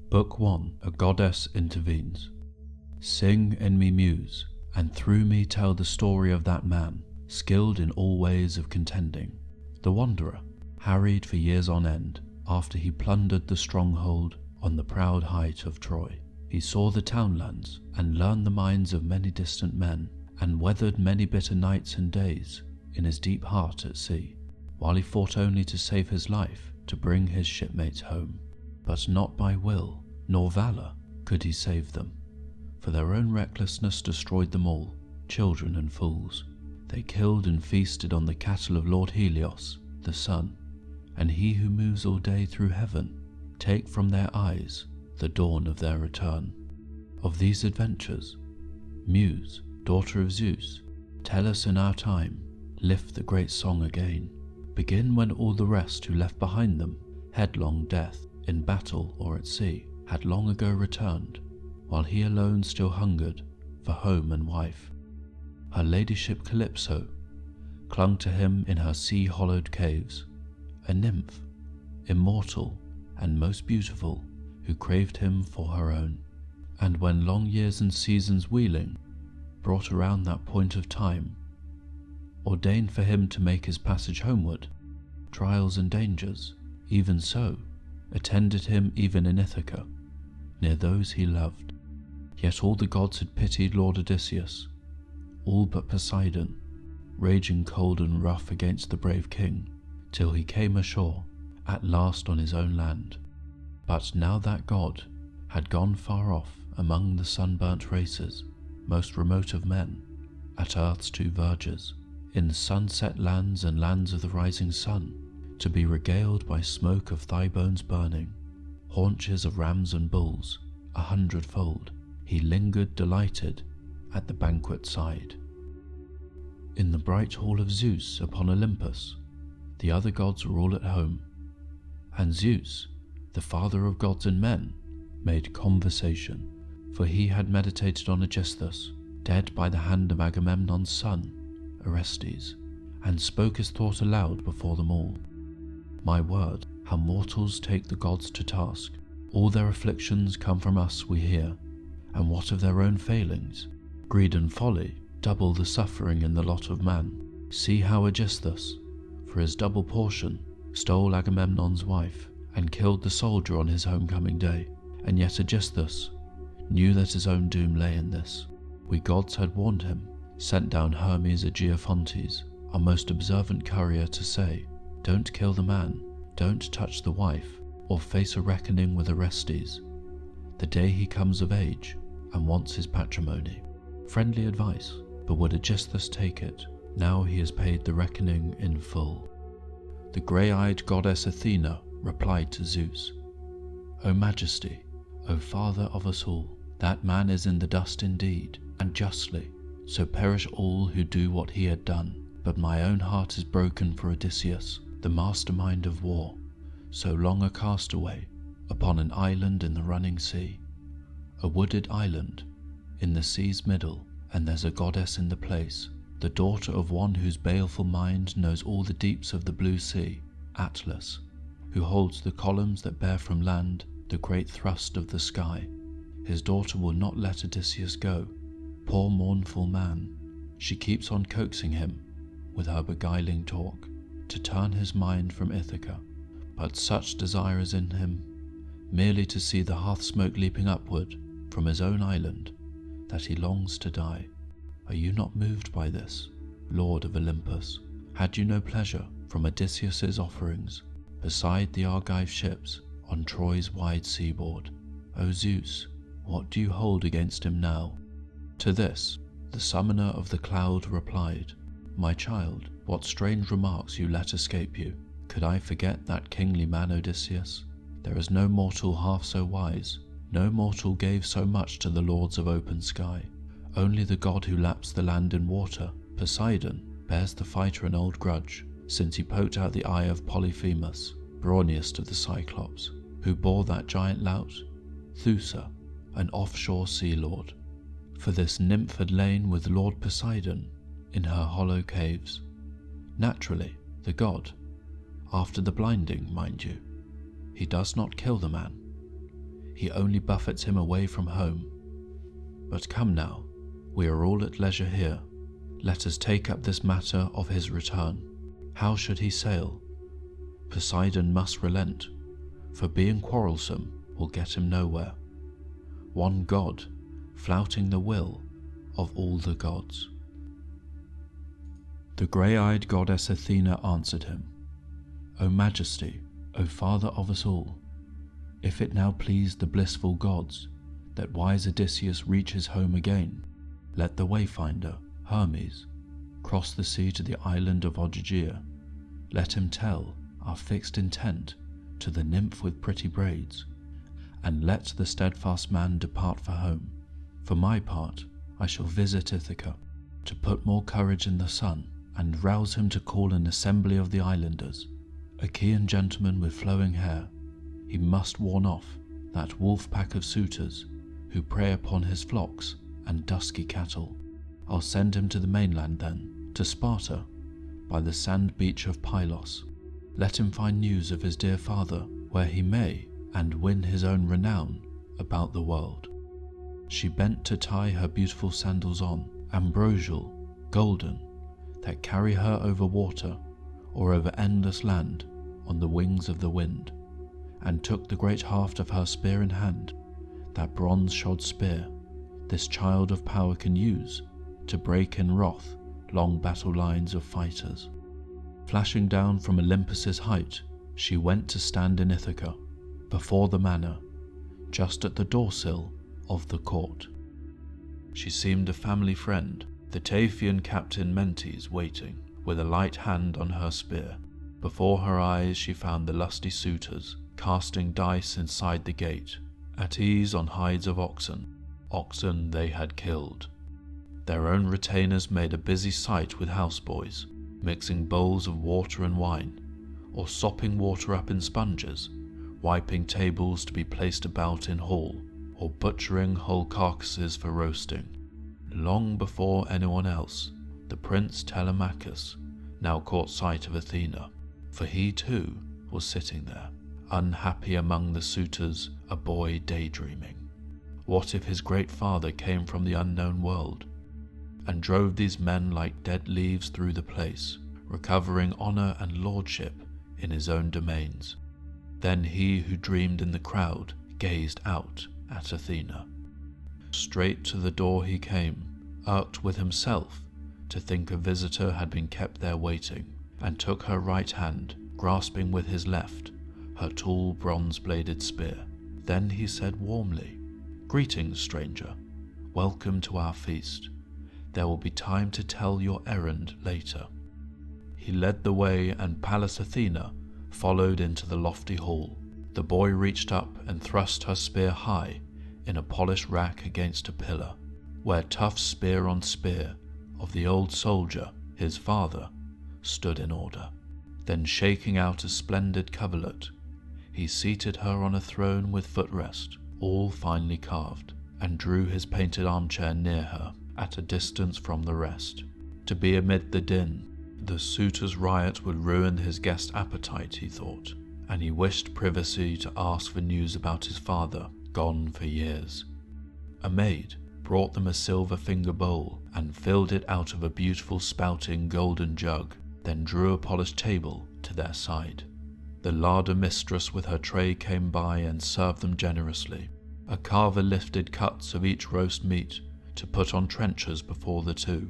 Book 1. A Goddess Intervenes. Sing in me muse, and through me tell the story of that man, skilled in all ways of contending. The wanderer, harried for years on end, after he plundered the stronghold on the proud height of Troy. He saw the townlands, and learned the minds of many distant men, and weathered many bitter nights and days in his deep heart at sea, while he fought only to save his life, to bring his shipmates home. But not by will, nor valour, could he save them, for their own recklessness destroyed them all, children and fools. They killed and feasted on the cattle of Lord Helios, the sun, and he who moves all day through heaven, take from their eyes the dawn of their return. Of these adventures, Muse, daughter of Zeus, tell us in our time, lift the great song again. Begin when all the rest who left behind them headlong death, in battle or at sea, had long ago returned, while he alone still hungered for home and wife. Her ladyship Calypso clung to him in her sea-hollowed caves, a nymph, immortal and most beautiful, who craved him for her own. And when long years and seasons wheeling brought around that point of time, ordained for him to make his passage homeward, trials and dangers, even so, attended him even in Ithaca, near those he loved. Yet all the gods had pitied Lord Odysseus, all but Poseidon, raging cold and rough against the brave king, till he came ashore, at last on his own land. But now that god had gone far off among the sunburnt races, most remote of men, at earth's two verges, in sunset lands and lands of the rising sun, to be regaled by smoke of thigh bones burning, haunches of rams and bulls, 100-fold, he lingered delighted at the banquet side. In the bright hall of Zeus upon Olympus, the other gods were all at home, and Zeus, the father of gods and men, made conversation, for he had meditated on Aegisthus, dead by the hand of Agamemnon's son, Orestes, and spoke his thought aloud before them all. My word, how mortals take the gods to task. All their afflictions come from us, we hear, and what of their own failings? Greed and folly double the suffering in the lot of man. See how Aegisthus, for his double portion, stole Agamemnon's wife, and killed the soldier on his homecoming day, and yet Aegisthus knew that his own doom lay in this. We gods had warned him, sent down Hermes Aegeophontes, our most observant courier, to say, don't kill the man, don't touch the wife, or face a reckoning with Orestes, the day he comes of age and wants his patrimony. Friendly advice, but would Aegisthus take it, now he has paid the reckoning in full? The grey-eyed goddess Athena replied to Zeus, O Majesty, O Father of us all, that man is in the dust indeed, and justly, so perish all who do what he had done. But my own heart is broken for Odysseus, the mastermind of war, so long a castaway upon an island in the running sea, a wooded island in the sea's middle, and there's a goddess in the place, the daughter of one whose baleful mind knows all the deeps of the blue sea, Atlas, who holds the columns that bear from land the great thrust of the sky. His daughter will not let Odysseus go. Poor mournful man, she keeps on coaxing him with her beguiling talk to turn his mind from Ithaca, but such desire is in him, merely to see the hearth smoke leaping upward from his own island, that he longs to die. Are you not moved by this, Lord of Olympus? Had you no pleasure from Odysseus's offerings beside the Argive ships on Troy's wide seaboard? O Zeus, what do you hold against him now? To this, the summoner of the cloud replied, My child, what strange remarks you let escape you. Could I forget that kingly man Odysseus? There is no mortal half so wise, no mortal gave so much to the lords of open sky. Only the god who laps the land in water, Poseidon, bears the fighter an old grudge, since he poked out the eye of Polyphemus, brawniest of the Cyclops, who bore that giant lout, Thoosa, an offshore sea lord. For this nymph had lain with Lord Poseidon in her hollow caves. Naturally, the god, after the blinding, mind you, he does not kill the man. he only buffets him away from home. But come now, we are all at leisure here. Let us take up this matter of his return. How should he sail? Poseidon must relent, for being quarrelsome will get him nowhere. One god flouting the will of all the gods. The grey-eyed goddess Athena answered him, O Majesty, O Father of us all, if it now please the blissful gods that wise Odysseus reaches home again, let the wayfinder, Hermes, cross the sea to the island of Ogygia. Let him tell our fixed intent to the nymph with pretty braids, and let the steadfast man depart for home. For my part, I shall visit Ithaca, to put more courage in the son, and rouse him to call an assembly of the islanders, a Achaean gentleman with flowing hair. He must warn off that wolf pack of suitors who prey upon his flocks and dusky cattle. I'll send him to the mainland then, to Sparta, by the sand beach of Pylos. Let him find news of his dear father, where he may, and win his own renown about the world. She bent to tie her beautiful sandals on, ambrosial, golden, that carry her over water or over endless land on the wings of the wind, and took the great haft of her spear in hand, that bronze-shod spear this child of power can use to break in wrath long battle lines of fighters. Flashing down from Olympus's height, she went to stand in Ithaca, before the manor, just at the doorsill of the court. She seemed a family friend, the Taphian captain Mentes waiting, with a light hand on her spear. Before her eyes she found the lusty suitors, casting dice inside the gate, at ease on hides of oxen they had killed. Their own retainers made a busy sight with houseboys, mixing bowls of water and wine, or sopping water up in sponges, wiping tables to be placed about in hall, or butchering whole carcasses for roasting. Long before anyone else, the prince Telemachus now caught sight of Athena, for he too was sitting there, unhappy among the suitors, a boy daydreaming. What if his great father came from the unknown world, and drove these men like dead leaves through the place, recovering honour and lordship in his own domains? Then he who dreamed in the crowd gazed out at Athena. Straight to the door he came, irked with himself to think a visitor had been kept there waiting, and took her right hand, grasping with his left her tall bronze-bladed spear. Then he said warmly, "Greetings, stranger. Welcome to our feast. There will be time to tell your errand later." He led the way, and Pallas Athena followed into the lofty hall. The boy reached up and thrust her spear high in a polished rack against a pillar, where tough spear on spear of the old soldier, his father, stood in order. Then, shaking out a splendid coverlet, he seated her on a throne with footrest, all finely carved, and drew his painted armchair near her, at a distance from the rest. To be amid the din, the suitor's riot would ruin his guest's appetite, he thought, and he wished privacy to ask for news about his father, gone for years. A maid brought them a silver finger bowl and filled it out of a beautiful spouting golden jug, then drew a polished table to their side. The larder mistress with her tray came by and served them generously. A carver lifted cuts of each roast meat to put on trenchers before the two.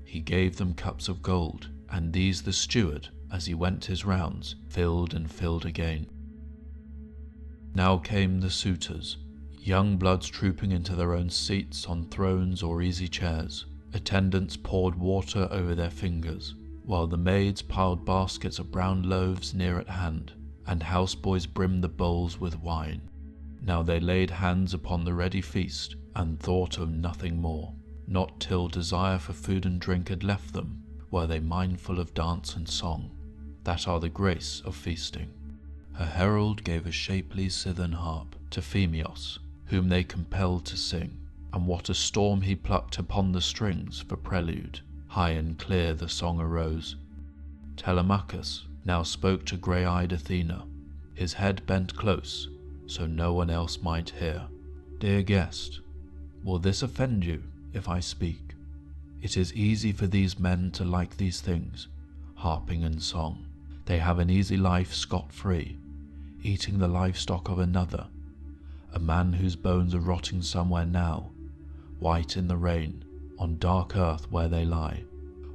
He gave them cups of gold, and these the steward, as he went his rounds, filled and filled again. Now came the suitors, young bloods trooping into their own seats on thrones or easy chairs. Attendants poured water over their fingers, while the maids piled baskets of brown loaves near at hand, and houseboys brimmed the bowls with wine. Now they laid hands upon the ready feast, and thought of nothing more. Not till desire for food and drink had left them, were they mindful of dance and song, that are the grace of feasting. A herald gave a shapely cithern harp to Phemios, whom they compelled to sing, and what a storm he plucked upon the strings for prelude. High and clear the song arose. Telemachus now spoke to grey-eyed Athena, his head bent close, so no one else might hear. Dear guest, will this offend you if I speak? It is easy for these men to like these things, harping and song. They have an easy life scot-free, eating the livestock of another, a man whose bones are rotting somewhere now, white in the rain, on dark earth where they lie,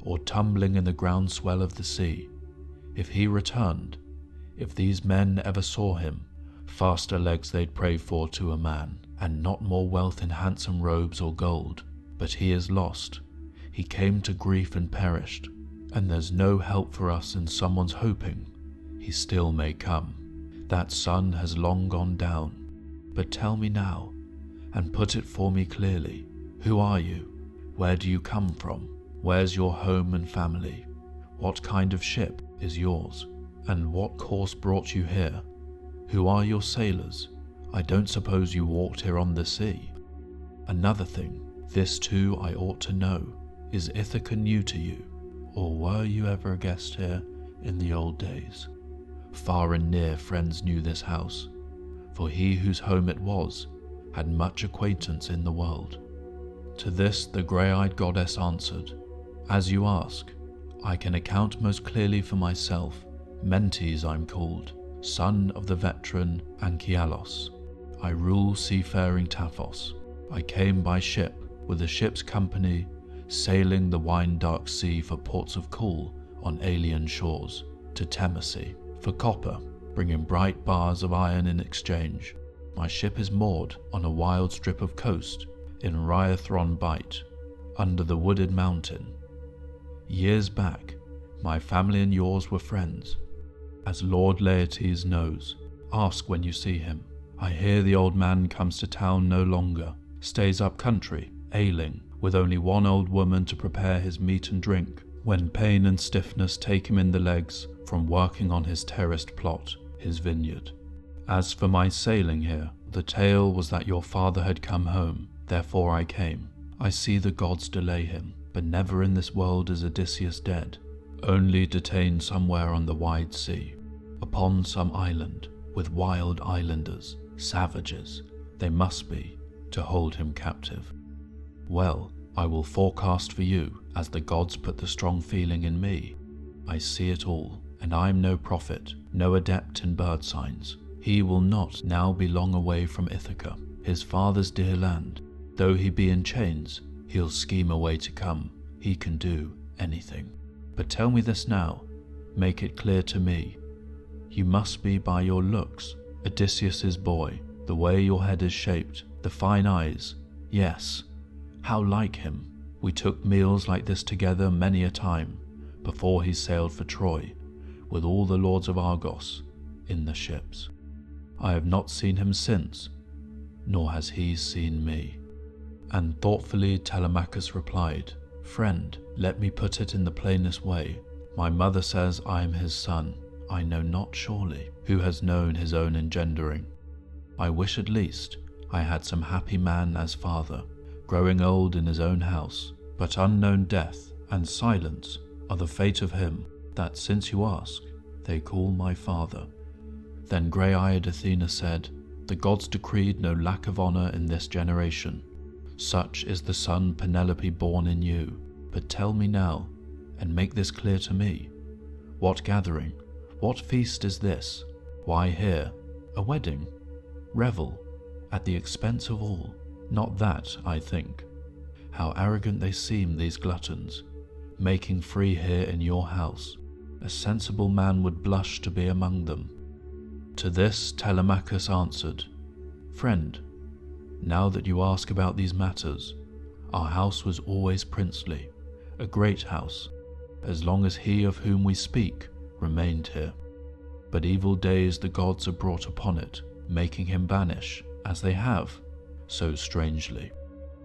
or tumbling in the groundswell of the sea. If he returned, if these men ever saw him, faster legs they'd pray for to a man, and not more wealth in handsome robes or gold. But he is lost. He came to grief and perished, and there's no help for us in someone's hoping he still may come. That sun has long gone down. But tell me now, and put it for me clearly. Who are you? Where do you come from? Where's your home and family? What kind of ship is yours? And what course brought you here? Who are your sailors? I don't suppose you walked here on the sea. Another thing, this too I ought to know. Is Ithaca new to you? Or were you ever a guest here in the old days? Far and near friends knew this house, for he whose home it was had much acquaintance in the world. To this the grey-eyed goddess answered, As you ask, I can account most clearly for myself. Mentes I'm called, son of the veteran Anchialos. I rule seafaring Taphos. I came by ship, with a ship's company, sailing the wine-dark sea for ports of call on alien shores, to Temesee, for copper, bringing bright bars of iron in exchange. My ship is moored on a wild strip of coast in Ryathron Bight, under the wooded mountain. Years back, my family and yours were friends, as Lord Laertes knows. Ask when you see him. I hear the old man comes to town no longer, stays up country, ailing, with only one old woman to prepare his meat and drink, when pain and stiffness take him in the legs from working on his terraced plot, his vineyard. As for my sailing here, the tale was that your father had come home, therefore I came. I see the gods delay him, but never in this world is Odysseus dead, only detained somewhere on the wide sea, upon some island, with wild islanders, savages, they must be, to hold him captive. Well, I will forecast for you, as the gods put the strong feeling in me. I see it all, and I am no prophet, no adept in bird signs. He will not now be long away from Ithaca, his father's dear land. Though he be in chains, he'll scheme a way to come. He can do anything. But tell me this now, make it clear to me. You must be by your looks Odysseus's boy, the way your head is shaped, the fine eyes. Yes, how like him. We took meals like this together many a time, before he sailed for Troy, with all the lords of Argos, in the ships. I have not seen him since, nor has he seen me. And thoughtfully Telemachus replied, Friend, let me put it in the plainest way. My mother says I am his son. I know not surely who has known his own engendering. I wish at least I had some happy man as father, growing old in his own house, but unknown death and silence are the fate of him that, since you ask, they call my father. Then grey-eyed Athena said, The gods decreed no lack of honour in this generation. Such is the son Penelope born in you. But tell me now, and make this clear to me. What gathering, what feast is this? Why here? A wedding? Revel? At the expense of all? Not that, I think. How arrogant they seem, these gluttons, making free here in your house. A sensible man would blush to be among them. To this Telemachus answered, Friend, now that you ask about these matters, our house was always princely, a great house, as long as he of whom we speak remained here. But evil days the gods have brought upon it, making him vanish, as they have, so strangely.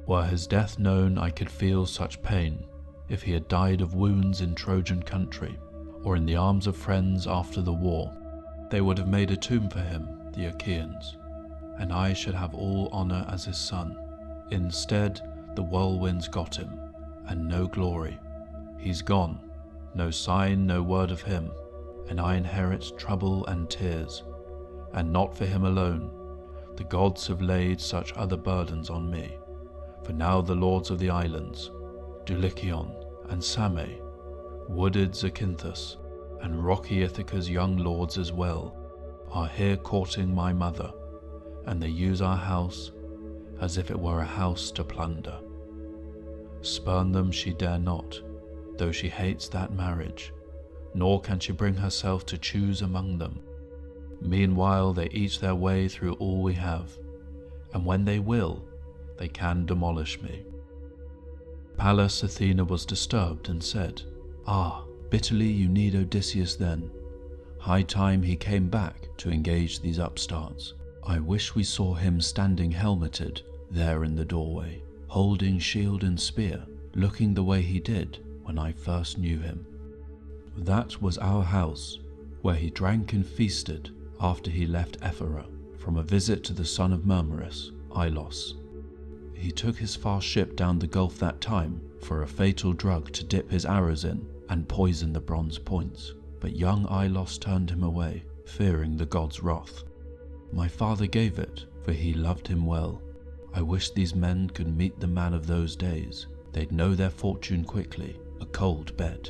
Were his death known, I could feel such pain, if he had died of wounds in Trojan country, or in the arms of friends after the war. They would have made a tomb for him, the Achaeans, and I should have all honour as his son. Instead, the whirlwinds got him, and no glory. He's gone, no sign, no word of him, and I inherit trouble and tears, and not for him alone, The gods have laid such other burdens on me, for now the lords of the islands, Dulichion and Same, wooded Zakynthus, and rocky Ithaca's young lords as well, are here courting my mother, and they use our house as if it were a house to plunder. Spurn them she dare not, though she hates that marriage, nor can she bring herself to choose among them. Meanwhile they eat their way through all we have, and when they will, they can demolish me. Pallas Athena was disturbed and said, "Ah, bitterly you need Odysseus then. High time he came back to engage these upstarts. I wish we saw him standing helmeted there in the doorway, holding shield and spear, looking the way he did when I first knew him. That was our house, where he drank and feasted after he left Ephyra from a visit to the son of Murmerus, Ilos. He took his fast ship down the gulf that time for a fatal drug to dip his arrows in and poison the bronze points, but young Ilos turned him away, fearing the god's wrath. My father gave it, for he loved him well. I wish these men could meet the man of those days. They'd know their fortune quickly, a cold bed.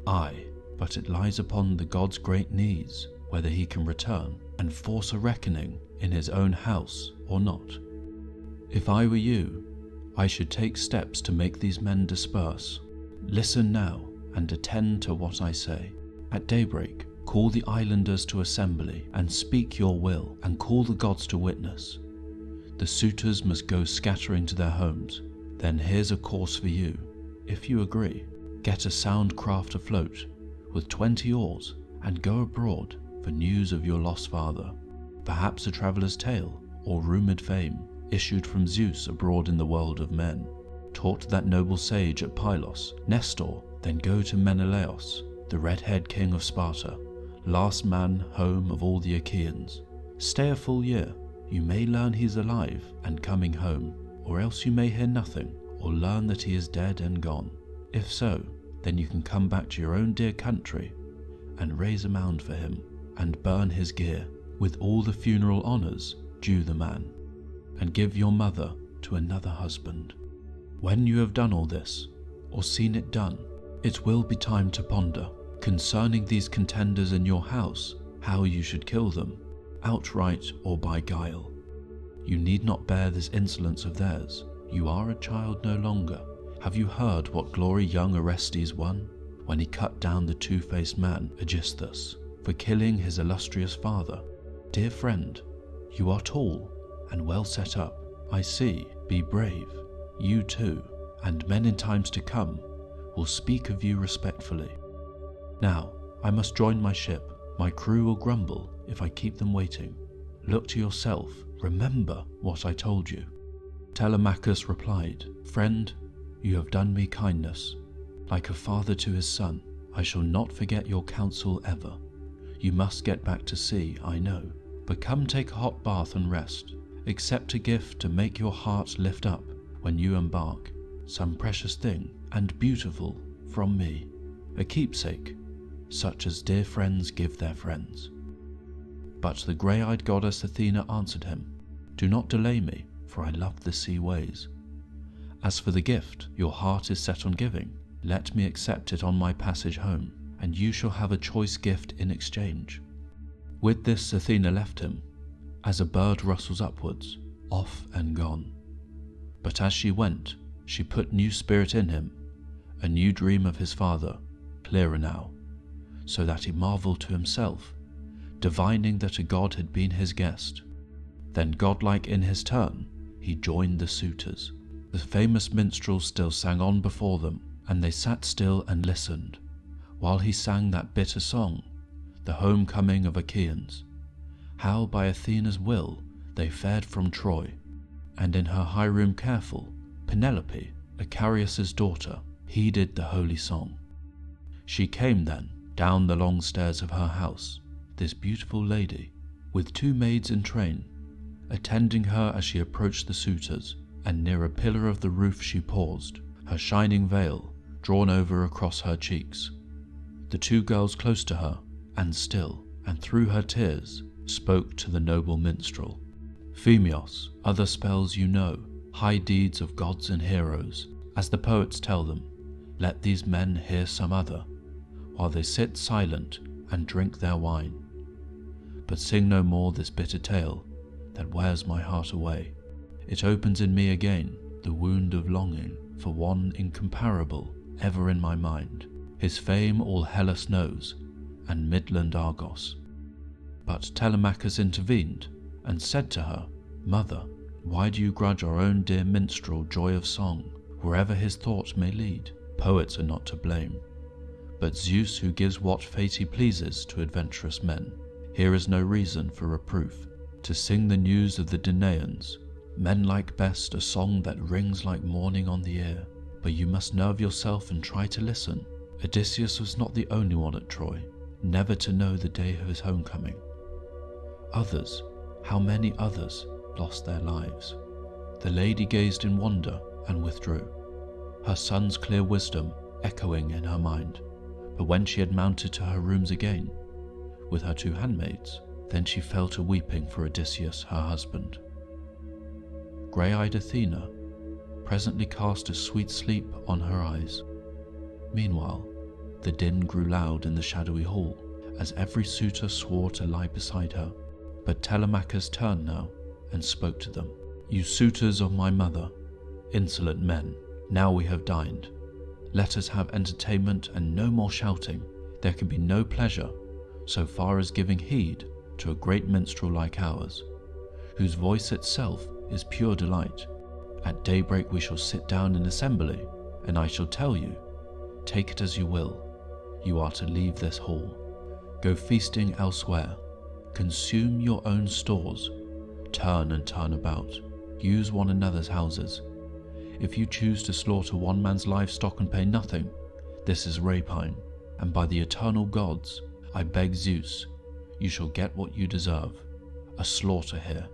Aye, but it lies upon the god's great knees whether he can return and force a reckoning in his own house or not. If I were you, I should take steps to make these men disperse. Listen now and attend to what I say. At daybreak, call the islanders to assembly and speak your will, and call the gods to witness. The suitors must go scattering to their homes. Then here's a course for you. If you agree, get a sound craft afloat with 20 oars and go abroad for news of your lost father. Perhaps a traveller's tale or rumoured fame issued from Zeus abroad in the world of men. Taught that noble sage at Pylos, Nestor, then go to Menelaos, the red-haired king of Sparta, last man home of all the Achaeans. Stay a full year. You may learn he's alive and coming home, or else you may hear nothing, or learn that he is dead and gone. If so, then you can come back to your own dear country and raise a mound for him, and burn his gear, with all the funeral honours due the man, and give your mother to another husband. When you have done all this, or seen it done, it will be time to ponder concerning these contenders in your house, how you should kill them, outright or by guile. You need not bear this insolence of theirs. You are a child no longer. Have you heard what glory young Orestes won, when he cut down the two-faced man, Aegisthus, for killing his illustrious father? Dear friend, you are tall and well set up. I see, be brave. You too, and men in times to come, will speak of you respectfully. Now, I must join my ship. My crew will grumble if I keep them waiting. Look to yourself. Remember what I told you. Telemachus replied, Friend, you have done me kindness. Like a father to his son, I shall not forget your counsel ever. You must get back to sea, I know, but come take a hot bath and rest. Accept a gift to make your heart lift up when you embark, some precious thing and beautiful from me, a keepsake, such as dear friends give their friends. But the grey-eyed goddess Athena answered him, Do not delay me, for I love the sea ways. As for the gift your heart is set on giving, let me accept it on my passage home, and you shall have a choice gift in exchange. With this Athena left him, as a bird rustles upwards, off and gone. But as she went, she put new spirit in him, a new dream of his father, clearer now, so that he marvelled to himself, divining that a god had been his guest. Then godlike in his turn, he joined the suitors. The famous minstrel still sang on before them, and they sat still and listened, while he sang that bitter song, the homecoming of Achaeans, how by Athena's will they fared from Troy, and in her high room careful, Penelope, Icarius's daughter, heeded the holy song. She came then down the long stairs of her house, this beautiful lady, with 2 maids in train, attending her as she approached the suitors, and near a pillar of the roof she paused, her shining veil drawn over across her cheeks. The 2 girls close to her, and still, and through her tears, spoke to the noble minstrel. Phemios, other spells you know, high deeds of gods and heroes, as the poets tell them. Let these men hear some other, while they sit silent and drink their wine. But sing no more this bitter tale that wears my heart away. It opens in me again the wound of longing for one incomparable ever in my mind. His fame all Hellas knows, and midland Argos. But Telemachus intervened and said to her, Mother, why do you grudge our own dear minstrel joy of song, wherever his thoughts may lead? Poets are not to blame, but Zeus, who gives what fate he pleases to adventurous men. Here is no reason for reproof. To sing the news of the Danaans, men like best a song that rings like morning on the ear. But you must nerve yourself and try to listen. Odysseus was not the only one at Troy, never to know the day of his homecoming. Others, how many others, lost their lives. The lady gazed in wonder and withdrew, her son's clear wisdom echoing in her mind. But when she had mounted to her rooms again, with her 2 handmaids, then she fell to weeping for Odysseus, her husband. Grey-eyed Athena presently cast a sweet sleep on her eyes. Meanwhile, the din grew loud in the shadowy hall, as every suitor swore to lie beside her. But Telemachus turned now and spoke to them. You suitors of my mother, insolent men, now we have dined. Let us have entertainment and no more shouting. There can be no pleasure so far as giving heed to a great minstrel like ours, whose voice itself is pure delight. At daybreak we shall sit down in assembly, and I shall tell you, take it as you will, you are to leave this hall. Go feasting elsewhere, consume your own stores, turn and turn about, use one another's houses. If you choose to slaughter one man's livestock and pay nothing, this is rapine, and by the eternal gods, I beg Zeus, you shall get what you deserve, a slaughter here,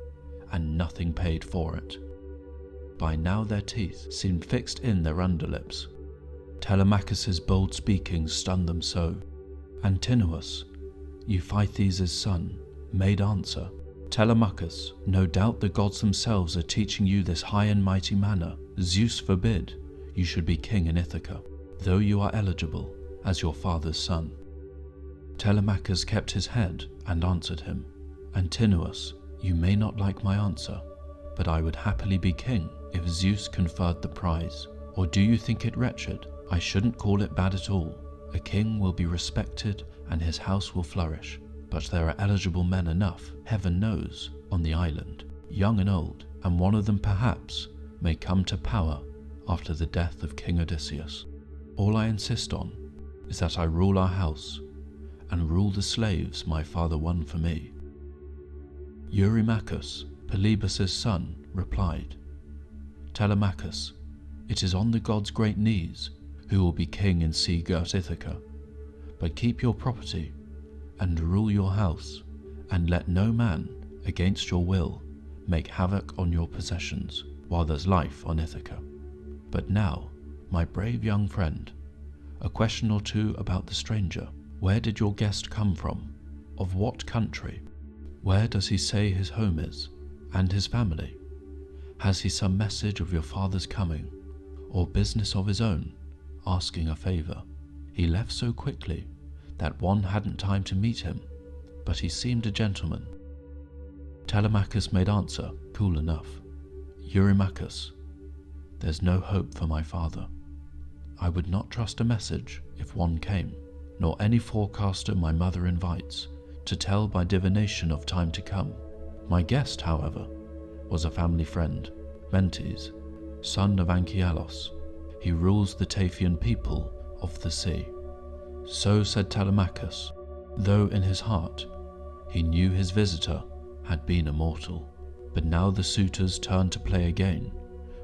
and nothing paid for it. By now their teeth seemed fixed in their underlips. Telemachus's bold speaking stunned them so. Antinous, Euphytes' son, made answer, Telemachus, no doubt the gods themselves are teaching you this high and mighty manner. Zeus forbid you should be king in Ithaca, though you are eligible as your father's son. Telemachus kept his head and answered him, Antinous, you may not like my answer, but I would happily be king if Zeus conferred the prize. Or do you think it wretched? I shouldn't call it bad at all. A king will be respected and his house will flourish. But there are eligible men enough, heaven knows, on the island, young and old, and one of them perhaps may come to power after the death of King Odysseus. All I insist on is that I rule our house and rule the slaves my father won for me. Eurymachus, Polybus' son, replied, Telemachus, it is on the gods' great knees who will be king in sea-girt Ithaca. But keep your property and rule your house, and let no man, against your will, make havoc on your possessions while there's life on Ithaca. But now, my brave young friend, a question or two about the stranger. Where did your guest come from? Of what country? Where does he say his home is, and his family? Has he some message of your father's coming, or business of his own, asking a favour? He left so quickly that one hadn't time to meet him, but he seemed a gentleman. Telemachus made answer, cool enough, Eurymachus, there's no hope for my father. I would not trust a message if one came, nor any forecaster my mother invites, to tell by divination of time to come. My guest, however, was a family friend, Mentes, son of Anchialos. He rules the Taphian people of the sea. So said Telemachus, though in his heart he knew his visitor had been a mortal. But now the suitors turned to play again,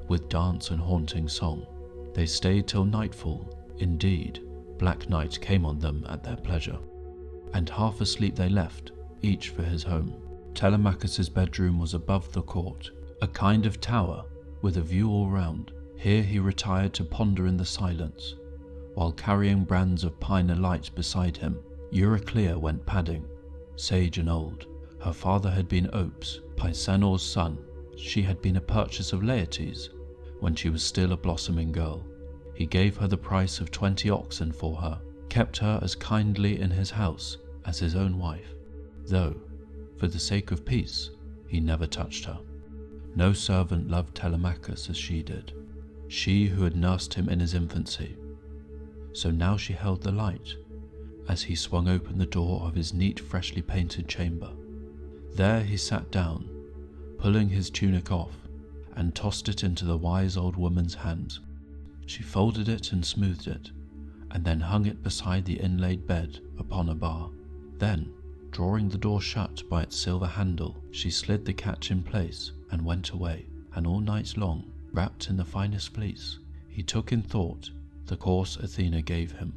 with dance and haunting song. They stayed till nightfall. Indeed, black night came on them at their pleasure, and half asleep they left, each for his home. Telemachus's bedroom was above the court, a kind of tower with a view all round. Here he retired to ponder in the silence, while carrying brands of pine alight beside him. Euryclea went padding, sage and old. Her father had been Ops, Paisenor's son. She had been a purchase of Laertes when she was still a blossoming girl. He gave her the price of 20 oxen for her, kept her as kindly in his house as his own wife, though, for the sake of peace, he never touched her. No servant loved Telemachus as she did, she who had nursed him in his infancy. So now she held the light as he swung open the door of his neat, freshly painted chamber. There he sat down, pulling his tunic off, and tossed it into the wise old woman's hands. She folded it and smoothed it, and then hung it beside the inlaid bed upon a bar. Then, drawing the door shut by its silver handle, she slid the catch in place and went away. And all night long, wrapped in the finest fleece, he took in thought the course Athena gave him.